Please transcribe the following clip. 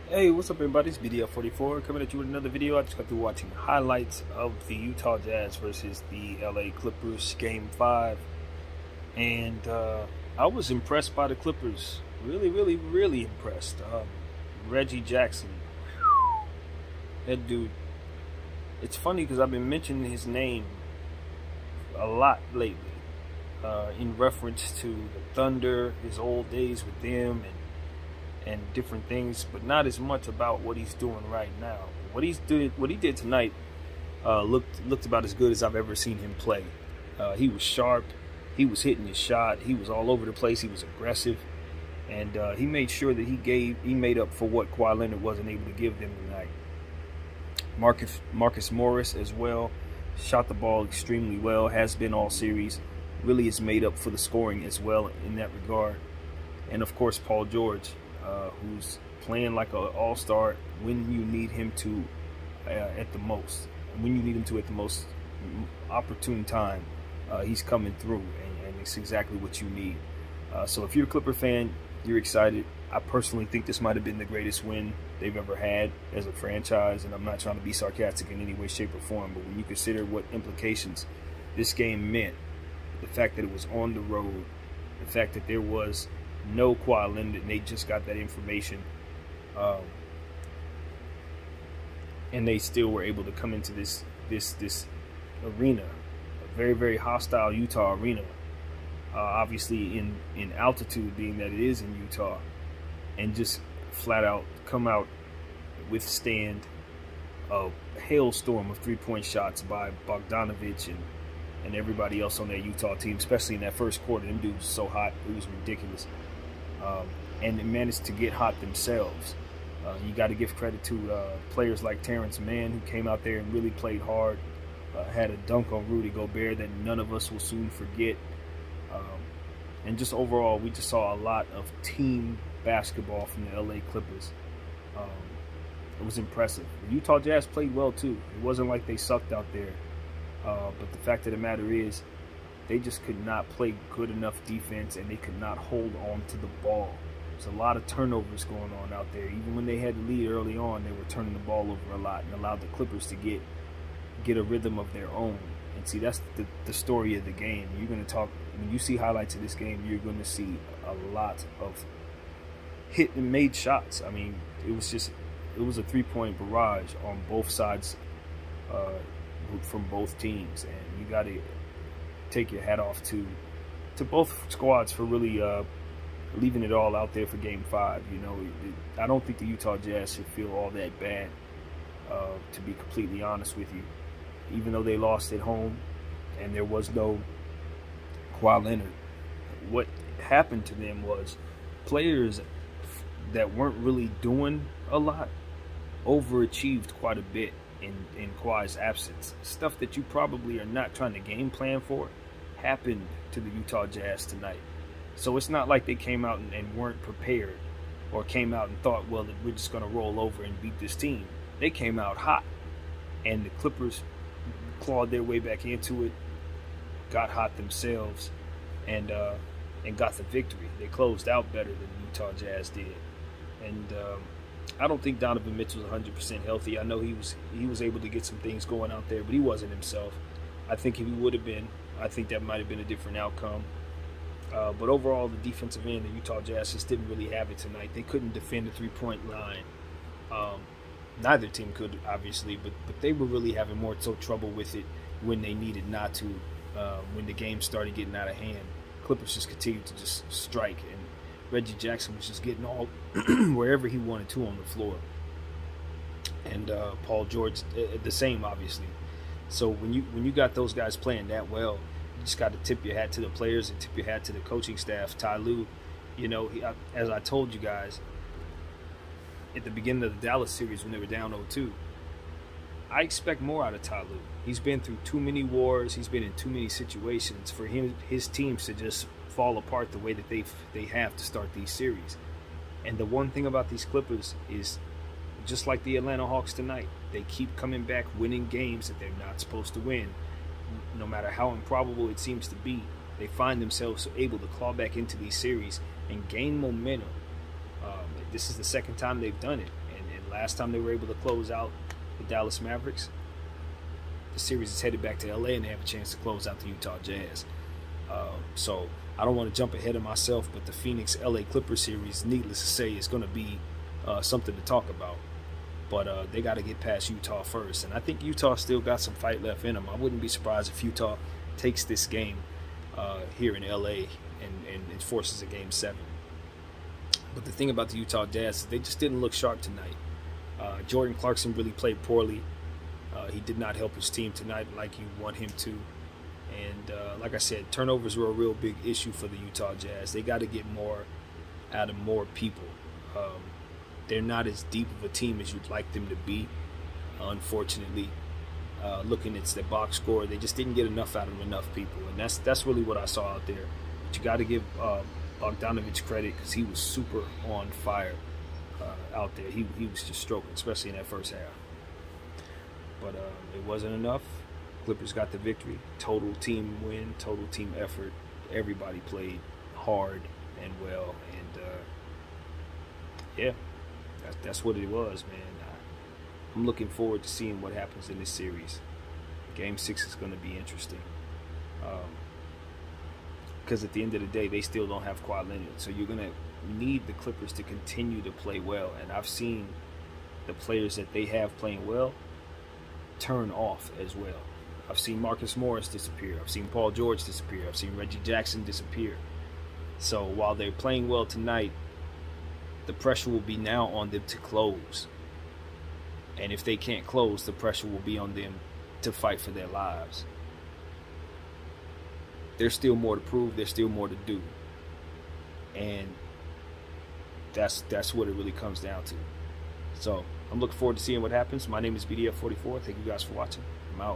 Hey, what's up everybody? It's BDL44 coming at you with another video. I just got through watching highlights of the Utah Jazz versus the LA Clippers Game 5. And I was impressed by the Clippers. Really impressed. Reggie Jackson. That dude. It's funny because I've been mentioning his name a lot lately. In reference to the Thunder, his old days with them, and different things, but not as much about what he's doing right now. What he did tonight looked about as good as I've ever seen him play. He was sharp, he was hitting his shot, he was all over the place, he was aggressive, and he made sure that he made up for what Kawhi Leonard wasn't able to give them tonight. Marcus Morris as well shot the ball extremely well, has been all series. Really has made up for the scoring as well in that regard. And of course Paul George, who's playing like an all-star when you need him to at the most opportune time. He's coming through, and it's exactly what you need. So if you're a Clipper fan, you're excited. I personally think this might have been the greatest win they've ever had as a franchise, and I'm not trying to be sarcastic in any way, shape, or form, but when you consider what implications this game meant, the fact that it was on the road, the fact that there was no Kawhi Leonard, and they just got that information, and they still were able to come into this arena, a very hostile Utah arena, obviously in altitude, being that it is in Utah, and just flat out come out, withstand a hailstorm of three-point shots by Bogdanovich and everybody else on that Utah team, especially in that first quarter. Them dudes were so hot, it was ridiculous. And they managed to get hot themselves. You got to give credit to players like Terrence Mann, who came out there and really played hard, had a dunk on Rudy Gobert that none of us will soon forget. And just overall, we just saw a lot of team basketball from the LA Clippers. It was impressive. The Utah Jazz played well too. It wasn't like they sucked out there. But the fact of the matter is, they just could not play good enough defense, and they could not hold on to the ball. There's a lot of turnovers going on out there. Even when they had the lead early on, they were turning the ball over a lot and allowed the Clippers to get a rhythm of their own. And see, that's the story of the game. You're going to talk, when you see highlights of this game, you're going to see a lot of hit and made shots. I mean, it was a three-point barrage on both sides, from both teams, and you got to take your hat off to both squads for really leaving it all out there for Game 5. You know, I don't think the Utah Jazz should feel all that bad, to be completely honest with you. Even though they lost at home and there was no Kawhi Leonard, what happened to them was players that weren't really doing a lot overachieved quite a bit in Kawhi's absence. Stuff that you probably are not trying to game plan for happened to the Utah Jazz tonight. So it's not like they came out and weren't prepared, or came out and thought, well, we're just going to roll over and beat this team. They came out hot, and the Clippers clawed their way back into it, got hot themselves, and got the victory. They closed out better than the Utah Jazz did. And I don't think Donovan Mitchell's 100% healthy. I know he was able to get some things going out there, but he wasn't himself. I think if he would have been, I think that might have been a different outcome. But overall, the defensive end, the Utah Jazz just didn't really have it tonight. They couldn't defend the three-point line. Neither team could, obviously, but they were really having more so trouble with it when they needed not to. When the game started getting out of hand, Clippers just continued to just strike, and Reggie Jackson was just getting all wherever he wanted to on the floor. And Paul George, the same, obviously. So when you got those guys playing that well, you just got to tip your hat to the players and tip your hat to the coaching staff. Ty Lue, you know, as I told you guys at the beginning of the Dallas series when they were down 0-2, I expect more out of Ty Lue. He's been through too many wars. He's been in too many situations for his teams to just fall apart the way that they have to start these series. And the one thing about these Clippers is, just like the Atlanta Hawks tonight, they keep coming back winning games that they're not supposed to win. No matter how improbable it seems to be, they find themselves able to claw back into these series and gain momentum. This is the second time they've done it, and last time they were able to close out the Dallas Mavericks. The series is headed back to LA, and they have a chance to close out the Utah Jazz. So I don't want to jump ahead of myself, but the Phoenix LA Clippers series, needless to say, is going to be something to talk about. But they got to get past Utah first, and I think Utah still got some fight left in them. I wouldn't be surprised if Utah takes this game here in LA and forces a Game 7. But the thing about the Utah Jazz is they just didn't look sharp tonight. Jordan Clarkson really played poorly. He did not help his team tonight like you want him to. And like I said, turnovers were a real big issue for the Utah Jazz. They got to get more out of more people. They're not as deep of a team as you'd like them to be, unfortunately. Looking at the box score, they just didn't get enough out of enough people. And that's really what I saw out there. But you got to give Bogdanovich credit, because he was super on fire out there. He was just stroking, especially in that first half. But it wasn't enough. Clippers got the victory. Total team win, total team effort. Everybody played hard and well, and yeah, that's what it was, man. I'm looking forward to seeing what happens in this series. Game 6 is going to be interesting, because at the end of the day, they still don't have Kawhi Leonard, so you're going to need the Clippers to continue to play well. And I've seen the players that they have playing well turn off as well. I've seen Marcus Morris disappear. I've seen Paul George disappear. I've seen Reggie Jackson disappear. So while they're playing well tonight, the pressure will be now on them to close. And if they can't close, the pressure will be on them to fight for their lives. There's still more to prove. There's still more to do. And that's what it really comes down to. So I'm looking forward to seeing what happens. My name is BDF44. Thank you guys for watching. I'm out.